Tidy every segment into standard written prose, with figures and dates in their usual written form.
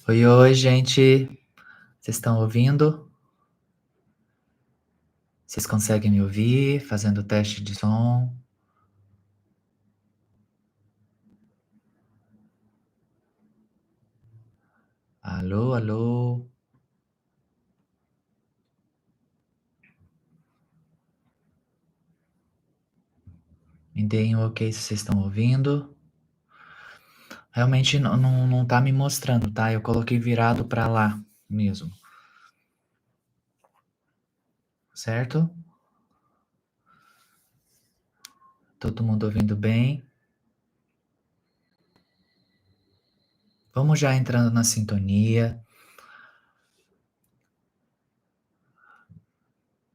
Oi, oi, gente. Vocês estão ouvindo? Vocês conseguem me ouvir? Fazendo o teste de som. Alô, alô. Me deem um ok se vocês estão ouvindo. Realmente não tá me mostrando, tá? Eu coloquei virado para lá mesmo. Certo? Todo mundo ouvindo bem? Vamos já entrando na sintonia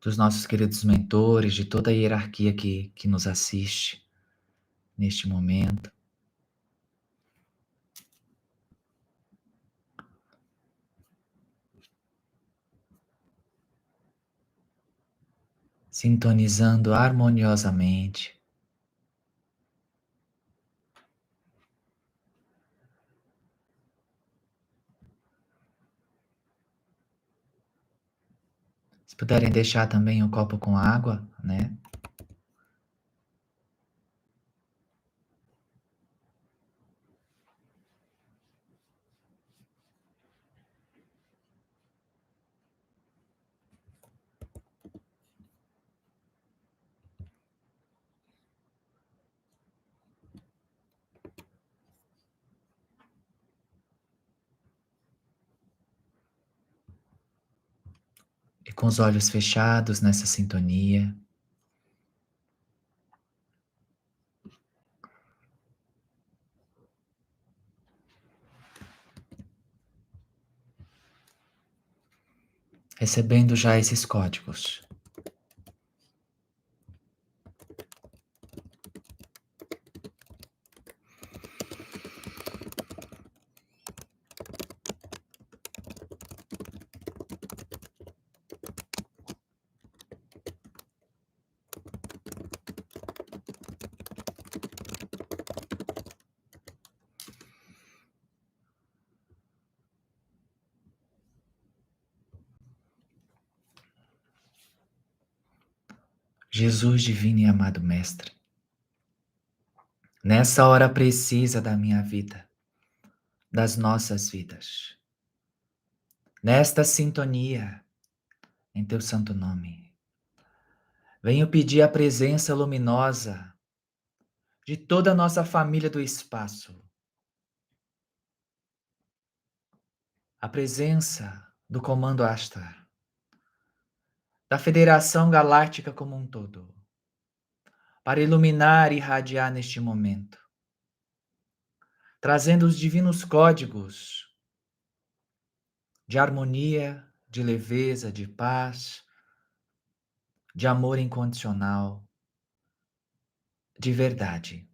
dos nossos queridos mentores, de toda a hierarquia que nos assiste neste momento. Sintonizando harmoniosamente. Se puderem deixar também o copo com água, né? E com os olhos fechados nessa sintonia, recebendo já esses códigos. Jesus divino e amado Mestre, nessa hora precisa da minha vida, das nossas vidas, nesta sintonia, em teu santo nome, venho pedir a presença luminosa de toda a nossa família do espaço, a presença do Comando Ashtar, da Federação Galáctica como um todo, para iluminar e irradiar neste momento, trazendo os divinos códigos de harmonia, de leveza, de paz, de amor incondicional, de verdade.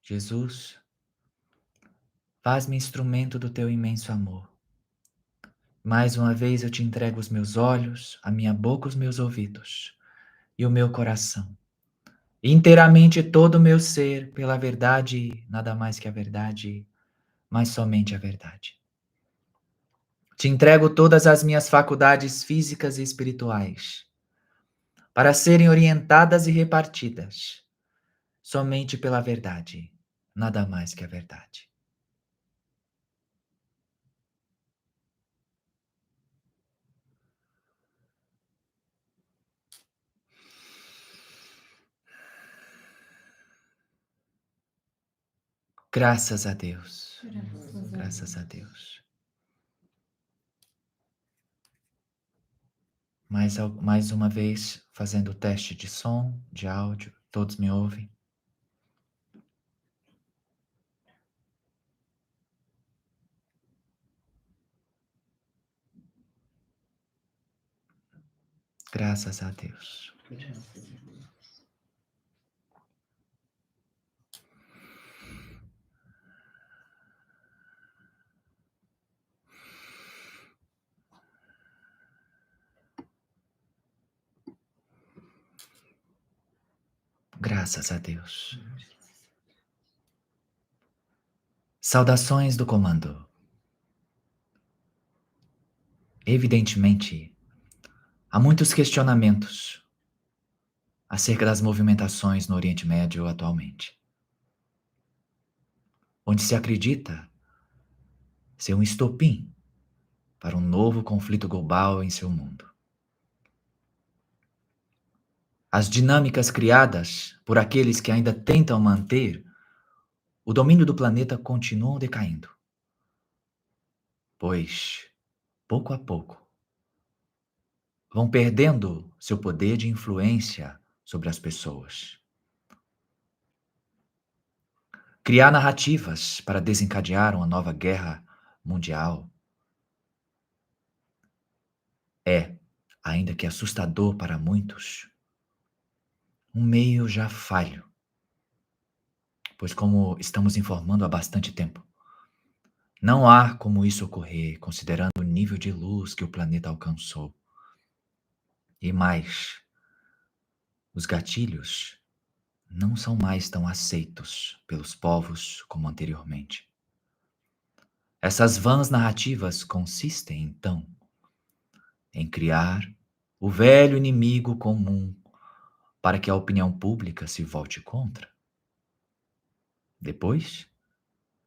Jesus, faz-me instrumento do teu imenso amor. Mais uma vez eu te entrego os meus olhos, a minha boca, os meus ouvidos e o meu coração. Inteiramente todo o meu ser, pela verdade, nada mais que a verdade, mas somente a verdade. Te entrego todas as minhas faculdades físicas e espirituais, para serem orientadas e repartidas, somente pela verdade, nada mais que a verdade. Graças a Deus. Graças a Deus. Mais uma vez, fazendo o teste de som, de áudio. Todos me ouvem? Graças a Deus. Graças a Deus. Saudações do comando. Evidentemente, há muitos questionamentos acerca das movimentações no Oriente Médio atualmente, onde se acredita ser um estopim para um novo conflito global em seu mundo. As dinâmicas criadas por aqueles que ainda tentam manter o domínio do planeta continuam decaindo, pois, pouco a pouco, vão perdendo seu poder de influência sobre as pessoas. Criar narrativas para desencadear uma nova guerra mundial é, ainda que assustador para muitos, um meio já falho, pois, como estamos informando há bastante tempo, não há como isso ocorrer considerando o nível de luz que o planeta alcançou. E mais, os gatilhos não são mais tão aceitos pelos povos como anteriormente. Essas vãs narrativas consistem, então, em criar o velho inimigo comum para que a opinião pública se volte contra. Depois,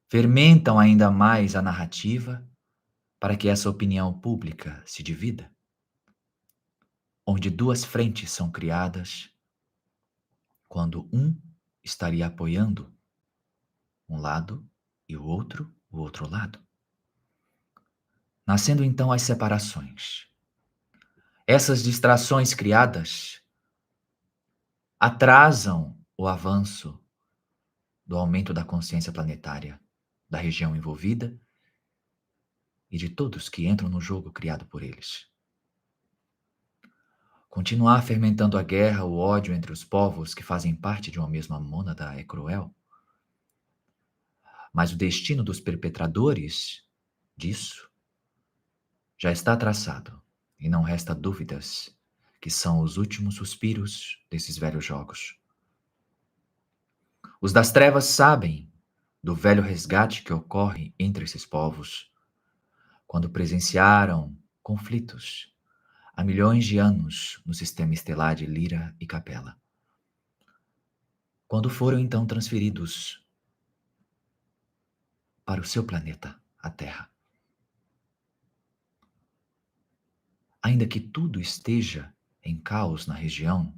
fermentam ainda mais a narrativa para que essa opinião pública se divida, onde duas frentes são criadas quando um estaria apoiando um lado e o outro lado. Nascendo então as separações. Essas distrações criadas atrasam o avanço do aumento da consciência planetária, da região envolvida e de todos que entram no jogo criado por eles. Continuar fermentando a guerra, o ódio entre os povos que fazem parte de uma mesma mônada é cruel. Mas o destino dos perpetradores disso já está traçado e não resta dúvidas que são os últimos suspiros desses velhos jogos. Os das trevas sabem do velho resgate que ocorre entre esses povos quando presenciaram conflitos há milhões de anos no sistema estelar de Lira e Capela. Quando foram então transferidos para o seu planeta, a Terra. Ainda que tudo esteja em caos na região,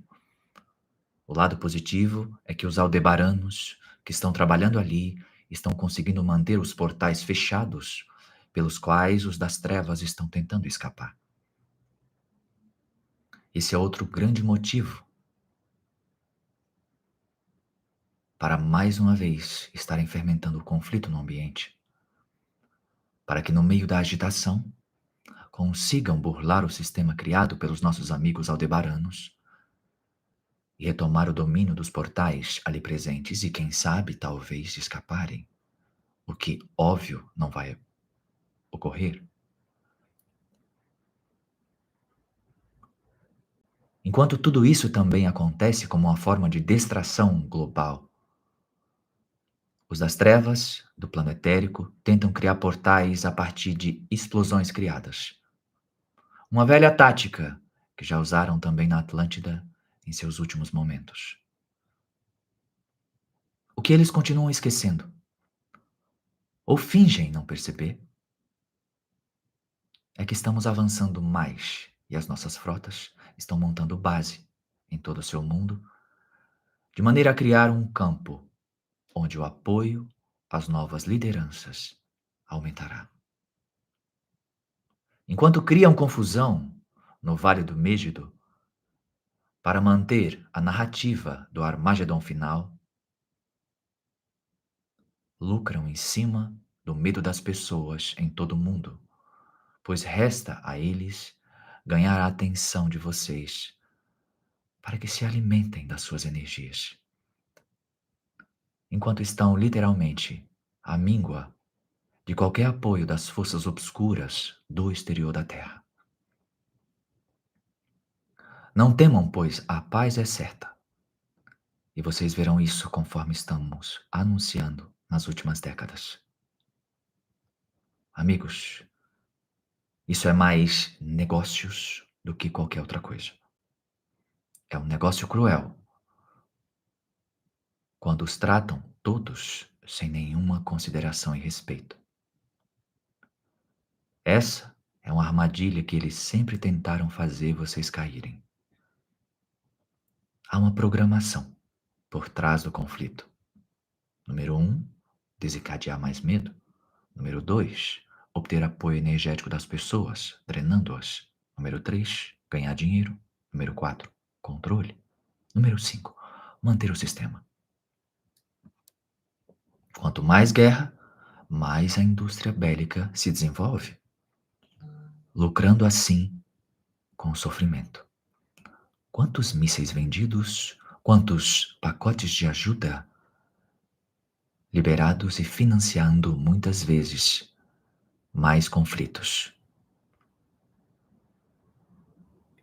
o lado positivo é que os aldebaranos que estão trabalhando ali estão conseguindo manter os portais fechados pelos quais os das trevas estão tentando escapar. Esse é outro grande motivo para mais uma vez estarem fermentando o conflito no ambiente, para que no meio da agitação consigam burlar o sistema criado pelos nossos amigos aldebaranos e retomar o domínio dos portais ali presentes e, quem sabe, talvez escaparem, o que, óbvio, não vai ocorrer. Enquanto tudo isso também acontece como uma forma de distração global, os das trevas, do plano etérico, tentam criar portais a partir de explosões criadas. Uma velha tática que já usaram também na Atlântida em seus últimos momentos. O que eles continuam esquecendo, ou fingem não perceber, é que estamos avançando mais e as nossas frotas estão montando base em todo o seu mundo, de maneira a criar um campo onde o apoio às novas lideranças aumentará. Enquanto criam confusão no Vale do Mégido para manter a narrativa do Armagedon final, lucram em cima do medo das pessoas em todo o mundo, pois resta a eles ganhar a atenção de vocês para que se alimentem das suas energias, enquanto estão literalmente à míngua de qualquer apoio das forças obscuras do exterior da Terra. Não temam, pois a paz é certa, e vocês verão isso conforme estamos anunciando nas últimas décadas. Amigos, isso é mais negócios do que qualquer outra coisa. É um negócio cruel quando os tratam todos sem nenhuma consideração e respeito. Essa é uma armadilha que eles sempre tentaram fazer vocês caírem. Há uma programação por trás do conflito. Número um, desencadear mais medo. Número 2, obter apoio energético das pessoas, drenando-as. Número 3, ganhar dinheiro. Número 4, controle. Número 5, manter o sistema. Quanto mais guerra, mais a indústria bélica se desenvolve, lucrando assim com o sofrimento. Quantos mísseis vendidos, quantos pacotes de ajuda liberados e financiando muitas vezes mais conflitos.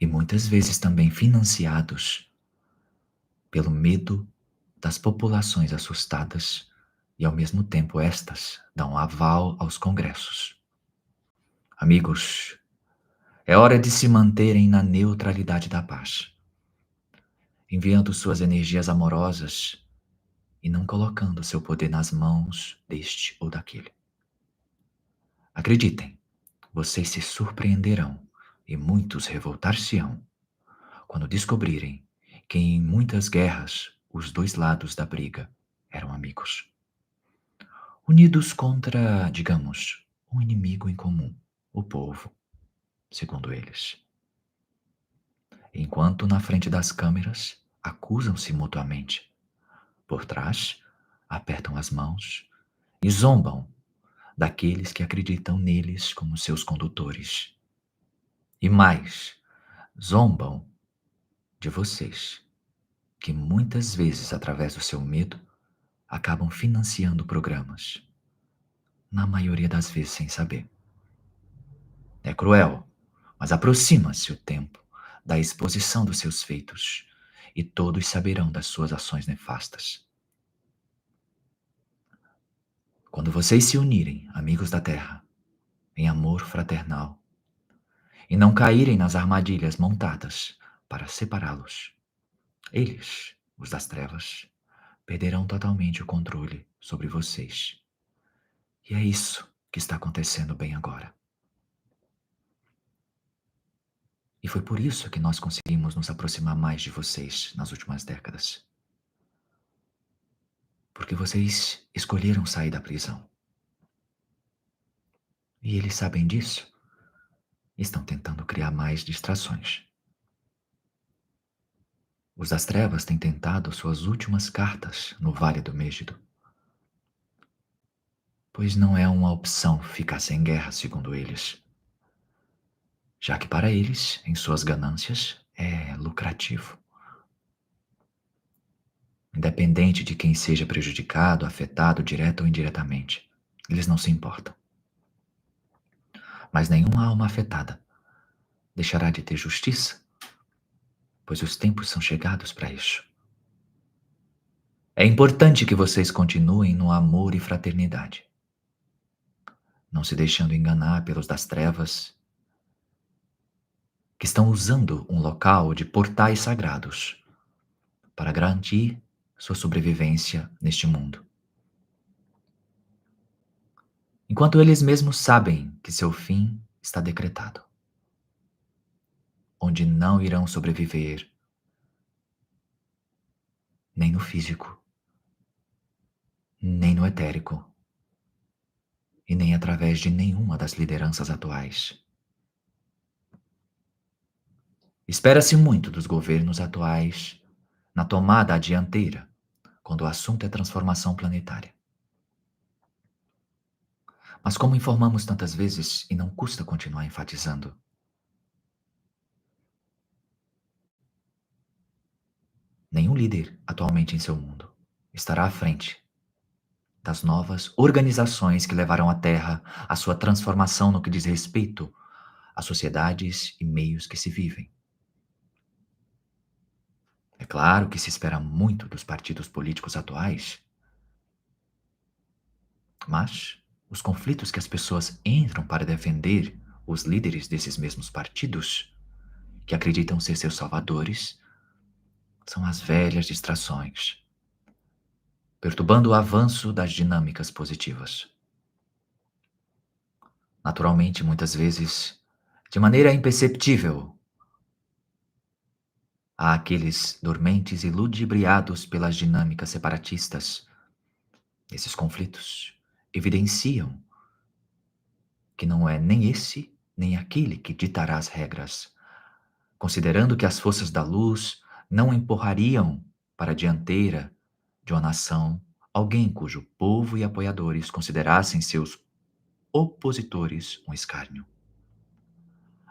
E muitas vezes também financiados pelo medo das populações assustadas e, ao mesmo tempo, estas dão aval aos congressos. Amigos, é hora de se manterem na neutralidade da paz, enviando suas energias amorosas e não colocando seu poder nas mãos deste ou daquele. Acreditem, vocês se surpreenderão e muitos revoltar-se-ão quando descobrirem que em muitas guerras os dois lados da briga eram amigos. Unidos contra, digamos, um inimigo em comum, o povo, segundo eles. Enquanto na frente das câmeras acusam-se mutuamente, por trás apertam as mãos e zombam daqueles que acreditam neles como seus condutores. E mais, zombam de vocês, que muitas vezes, através do seu medo, acabam financiando programas, na maioria das vezes sem saber. É cruel, mas aproxima-se o tempo da exposição dos seus feitos, e todos saberão das suas ações nefastas. Quando vocês se unirem, amigos da terra, em amor fraternal, e não caírem nas armadilhas montadas para separá-los, eles, os das trevas, perderão totalmente o controle sobre vocês. E é isso que está acontecendo bem agora. E foi por isso que nós conseguimos nos aproximar mais de vocês nas últimas décadas. Porque vocês escolheram sair da prisão. E eles sabem disso. Estão tentando criar mais distrações. Os das trevas têm tentado suas últimas cartas no Vale do Mégido. Pois não é uma opção ficar sem guerra, segundo eles. Já que para eles, em suas ganâncias, é lucrativo. Independente de quem seja prejudicado, afetado, direto ou indiretamente, eles não se importam. Mas nenhuma alma afetada deixará de ter justiça, pois os tempos são chegados para isso. É importante que vocês continuem no amor e fraternidade, não se deixando enganar pelos das trevas, que estão usando um local de portais sagrados para garantir sua sobrevivência neste mundo. Enquanto eles mesmos sabem que seu fim está decretado, onde não irão sobreviver nem no físico, nem no etérico, e nem através de nenhuma das lideranças atuais. Espera-se muito dos governos atuais na tomada à dianteira quando o assunto é transformação planetária. Mas como informamos tantas vezes e não custa continuar enfatizando, nenhum líder atualmente em seu mundo estará à frente das novas organizações que levarão a Terra à sua transformação no que diz respeito às sociedades e meios que se vivem. É claro que se espera muito dos partidos políticos atuais, mas Os conflitos que as pessoas entram para defender os líderes desses mesmos partidos, que acreditam ser seus salvadores, são as velhas distrações, perturbando o avanço das dinâmicas positivas. Naturalmente, muitas vezes, de maneira imperceptível, há aqueles dormentes e ludibriados pelas dinâmicas separatistas. Esses conflitos evidenciam que não é nem esse nem aquele que ditará as regras, considerando que as forças da luz não empurrariam para a dianteira de uma nação alguém cujo povo e apoiadores considerassem seus opositores um escárnio.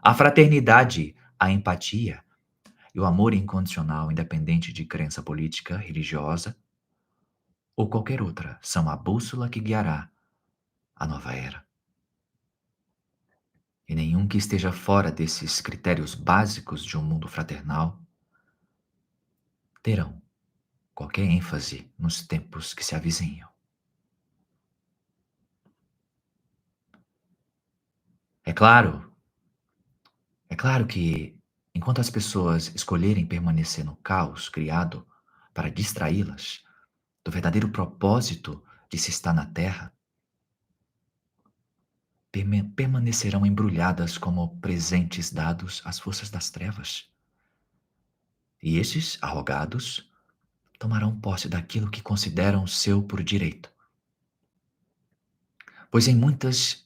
A fraternidade, a empatia e o amor incondicional, independente de crença política, religiosa ou qualquer outra, são a bússola que guiará a nova era. E nenhum que esteja fora desses critérios básicos de um mundo fraternal terão qualquer ênfase nos tempos que se avizinham. É claro, é claro que enquanto as pessoas escolherem permanecer no caos criado para distraí-las do verdadeiro propósito de se estar na Terra, permanecerão embrulhadas como presentes dados às forças das trevas. E estes, arrogados, tomarão posse daquilo que consideram seu por direito. Pois em muitas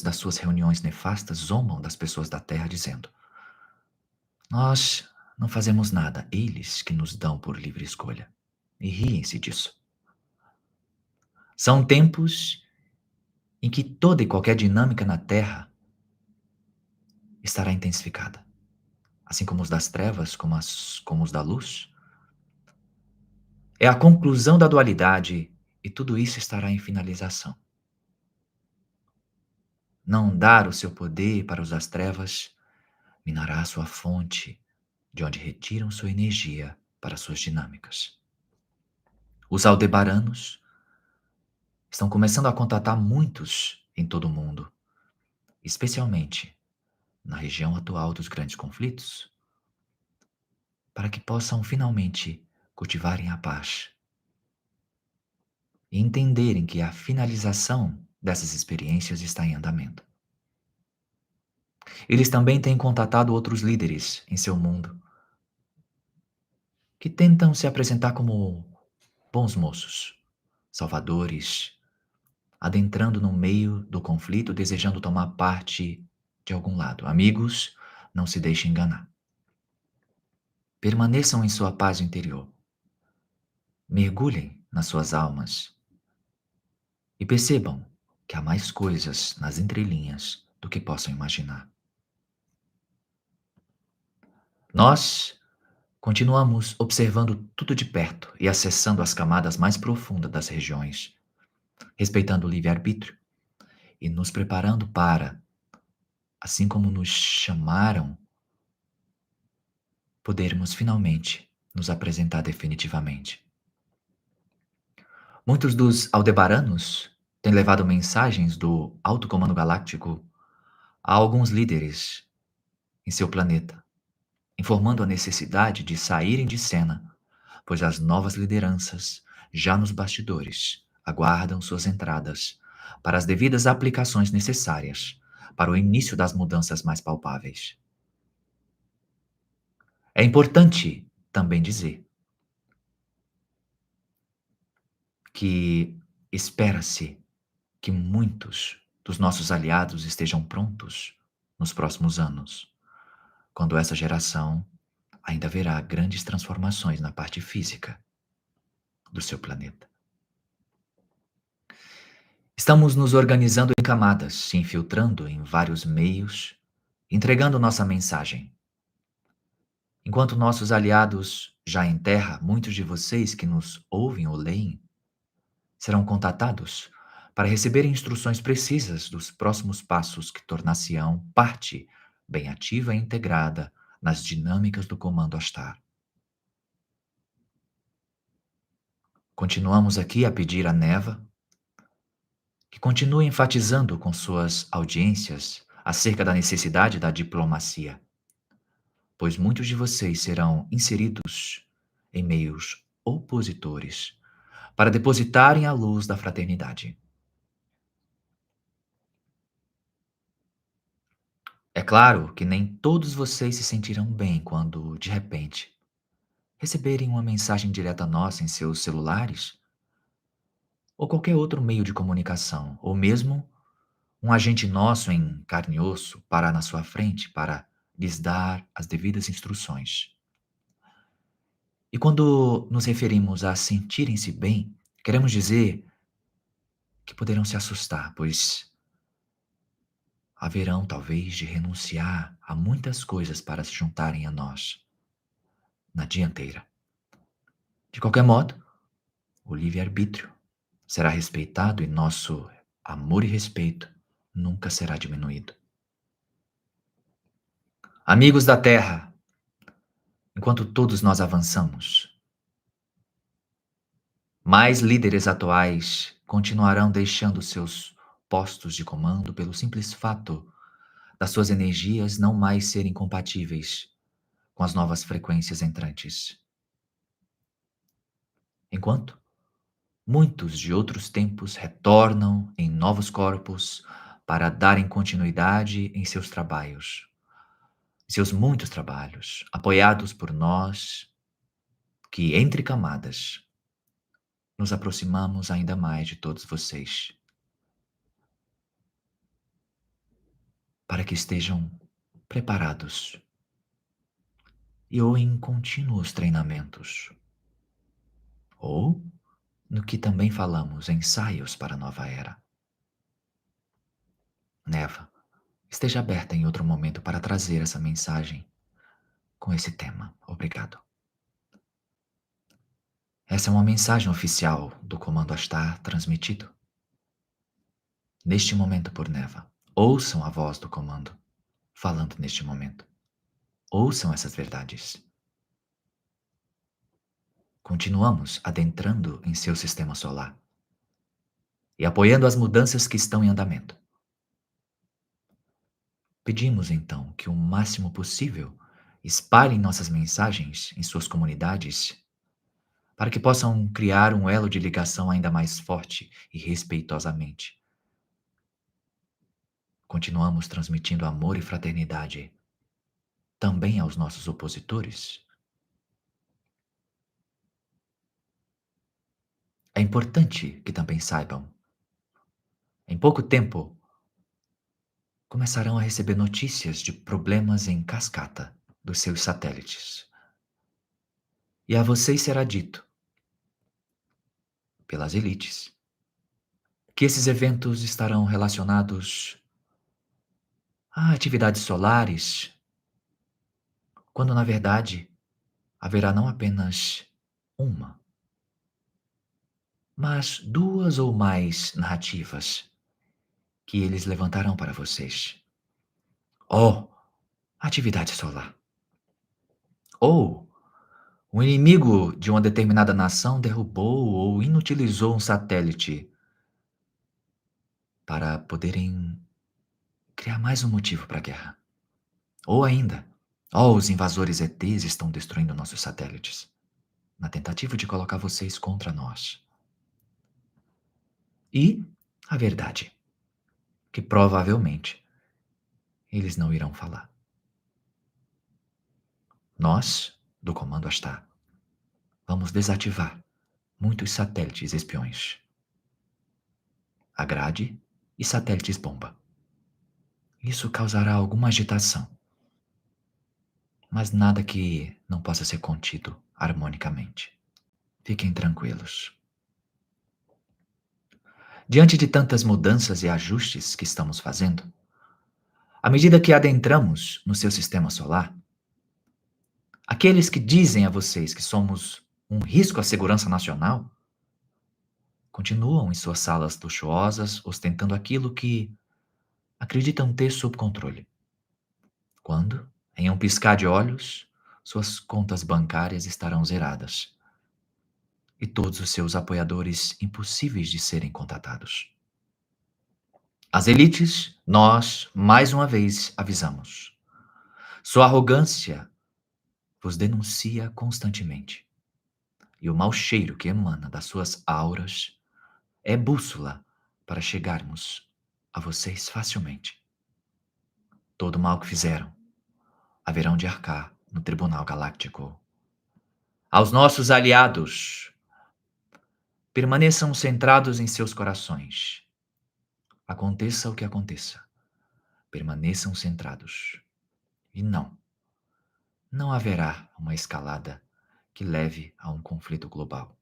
das suas reuniões nefastas zombam das pessoas da Terra dizendo: nós não fazemos nada, eles que nos dão por livre escolha. E riem-se disso. São tempos em que toda e qualquer dinâmica na Terra estará intensificada, assim como os das trevas, como os da luz. É a conclusão da dualidade e tudo isso estará em finalização. Não dar o seu poder para os das trevas minará a sua fonte, de onde retiram sua energia para suas dinâmicas. Os aldebaranos estão começando a contatar muitos em todo o mundo, especialmente na região atual dos grandes conflitos, para que possam finalmente cultivarem a paz e entenderem que a finalização dessas experiências está em andamento. Eles também têm contatado outros líderes em seu mundo que tentam se apresentar como bons moços, salvadores, adentrando no meio do conflito, desejando tomar parte de algum lado. Amigos, não se deixem enganar. Permaneçam em sua paz interior. Mergulhem nas suas almas e percebam que há mais coisas nas entrelinhas do que possam imaginar. Nós continuamos observando tudo de perto e acessando as camadas mais profundas das regiões, respeitando o livre-arbítrio e nos preparando para, assim como nos chamaram, podermos finalmente nos apresentar definitivamente. Muitos dos aldebaranos têm levado mensagens do Alto Comando Galáctico a alguns líderes em seu planeta, informando a necessidade de saírem de cena, pois as novas lideranças, já nos bastidores, aguardam suas entradas para as devidas aplicações necessárias para o início das mudanças mais palpáveis. É importante também dizer que espera-se que muitos dos nossos aliados estejam prontos nos próximos anos, quando essa geração ainda verá grandes transformações na parte física do seu planeta. Estamos nos organizando em camadas, se infiltrando em vários meios, entregando nossa mensagem. Enquanto nossos aliados já em terra, muitos de vocês que nos ouvem ou leem serão contatados para receberem instruções precisas dos próximos passos que tornar-se-ão parte bem ativa e integrada nas dinâmicas do Comando Astar. Continuamos aqui a pedir a Neva que continue enfatizando com suas audiências acerca da necessidade da diplomacia, pois muitos de vocês serão inseridos em meios opositores para depositarem a luz da fraternidade. É claro que nem todos vocês se sentirão bem quando, de repente, receberem uma mensagem direta nossa em seus celulares ou qualquer outro meio de comunicação, ou mesmo um agente nosso em carne e osso parar na sua frente para lhes dar as devidas instruções. E quando nos referimos a sentirem-se bem, queremos dizer que poderão se assustar, pois haverão talvez de renunciar a muitas coisas para se juntarem a nós na dianteira. De qualquer modo, o livre-arbítrio será respeitado e nosso amor e respeito nunca será diminuído. Amigos da Terra, enquanto todos nós avançamos, mais líderes atuais continuarão deixando seus postos de comando pelo simples fato das suas energias não mais serem compatíveis com as novas frequências entrantes. Enquanto muitos de outros tempos retornam em novos corpos para darem continuidade em seus trabalhos, seus muitos trabalhos, apoiados por nós, que entre camadas nos aproximamos ainda mais de todos vocês, para que estejam preparados e ou em contínuos treinamentos, ou no que também falamos, ensaios para a nova era. Neva, esteja aberta em outro momento para trazer essa mensagem com esse tema. Obrigado. Essa é uma mensagem oficial do Comando Astar transmitido neste momento por Neva. Ouçam a voz do comando falando neste momento. Ouçam essas verdades. Continuamos adentrando em seu sistema solar e apoiando as mudanças que estão em andamento. Pedimos então que o máximo possível espalhem nossas mensagens em suas comunidades para que possam criar um elo de ligação ainda mais forte e respeitosamente. Continuamos transmitindo amor e fraternidade também aos nossos opositores. É importante que também saibam, em pouco tempo, começarão a receber notícias de problemas em cascata dos seus satélites. E a vocês será dito, pelas elites, que esses eventos estarão relacionados a atividades solares, quando na verdade haverá não apenas uma, mas duas ou mais narrativas que eles levantarão para vocês. Oh, atividade solar. Ou o inimigo de uma determinada nação derrubou ou inutilizou um satélite para poderem criar mais um motivo para a guerra. Ou ainda, oh, os invasores ETs estão destruindo nossos satélites, na tentativa de colocar vocês contra nós. E a verdade, que provavelmente eles não irão falar. Nós, do Comando Astar, vamos desativar muitos satélites espiões. A grade e satélites bomba. Isso causará alguma agitação, mas nada que não possa ser contido harmonicamente. Fiquem tranquilos. Diante de tantas mudanças e ajustes que estamos fazendo, à medida que adentramos no seu sistema solar, aqueles que dizem a vocês que somos um risco à segurança nacional continuam em suas salas luxuosas ostentando aquilo que acreditam ter sob controle. Quando, em um piscar de olhos, suas contas bancárias estarão zeradas e todos os seus apoiadores impossíveis de serem contatados. As elites, nós, mais uma vez, avisamos. Sua arrogância vos denuncia constantemente, e o mau cheiro que emana das suas auras é bússola para chegarmos a vocês facilmente. Todo o mal que fizeram haverão de arcar no Tribunal Galáctico. Aos nossos aliados, permaneçam centrados em seus corações. Aconteça o que aconteça, permaneçam centrados. E não haverá uma escalada que leve a um conflito global.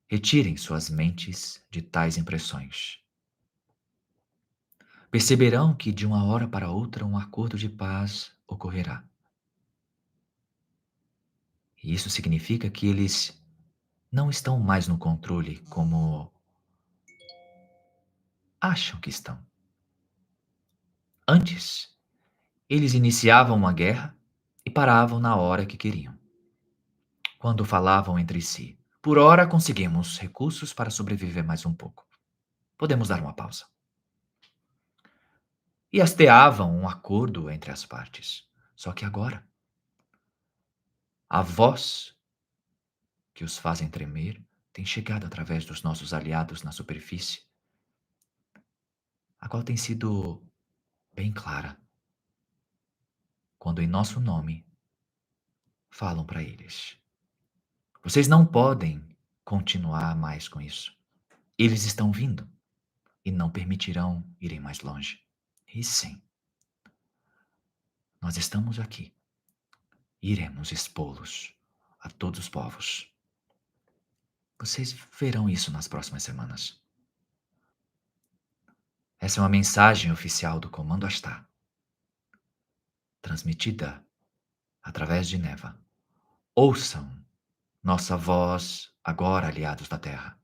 Retirem suas mentes de tais impressões. Perceberão que de uma hora para outra um acordo de paz ocorrerá. E isso significa que eles não estão mais no controle como acham que estão. Antes, eles iniciavam uma guerra e paravam na hora que queriam. Quando falavam entre si, por ora conseguimos recursos para sobreviver mais um pouco. Podemos dar uma pausa. E hasteavam um acordo entre as partes. Só que agora, a voz que os fazem tremer tem chegado através dos nossos aliados na superfície, a qual tem sido bem clara, quando em nosso nome falam para eles. Vocês não podem continuar mais com isso. Eles estão vindo e não permitirão irem mais longe. E sim, nós estamos aqui. Iremos expô-los a todos os povos. Vocês verão isso nas próximas semanas. Essa é uma mensagem oficial do Comando Astar, transmitida através de Neva. Ouçam nossa voz agora, aliados da Terra.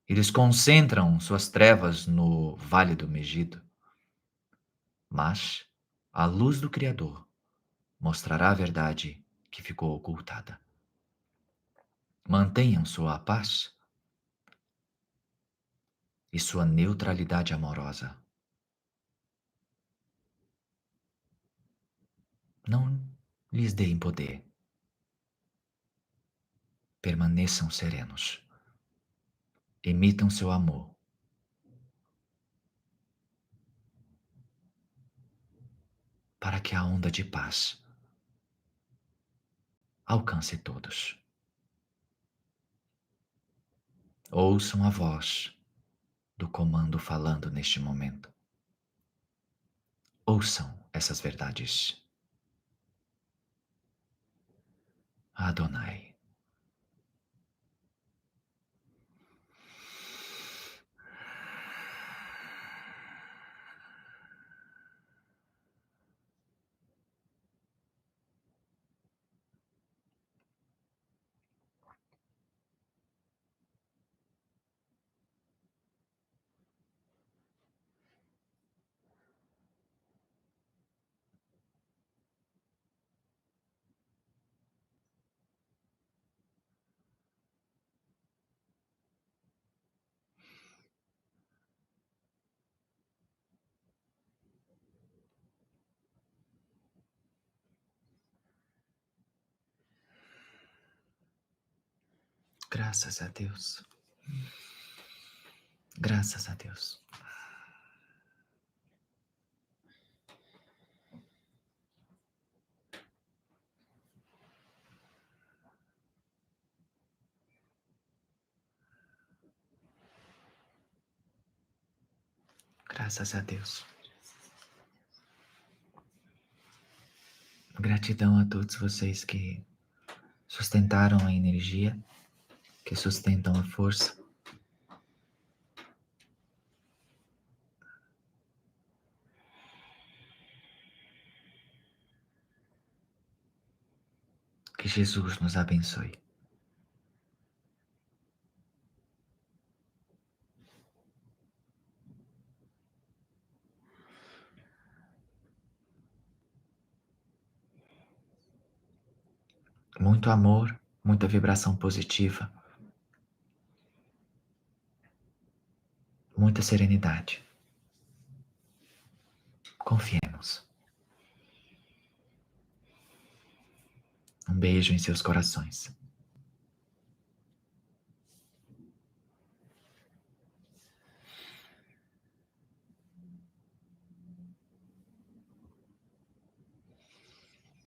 Eles concentram suas trevas no Vale do Megido, mas a luz do Criador mostrará a verdade que ficou ocultada. Mantenham sua paz e sua neutralidade amorosa. Não lhes deem poder. Permaneçam serenos. Emitam seu amor. Para que a onda de paz alcance todos. Ouçam a voz do comando falando neste momento. Ouçam essas verdades. Adonai. Graças a Deus. Graças a Deus. Graças a Deus. Gratidão a todos vocês que sustentaram a energia, que sustentam a força. Que Jesus nos abençoe. Muito amor, muita vibração positiva. muita serenidade. Confiemos. Um beijo em seus corações.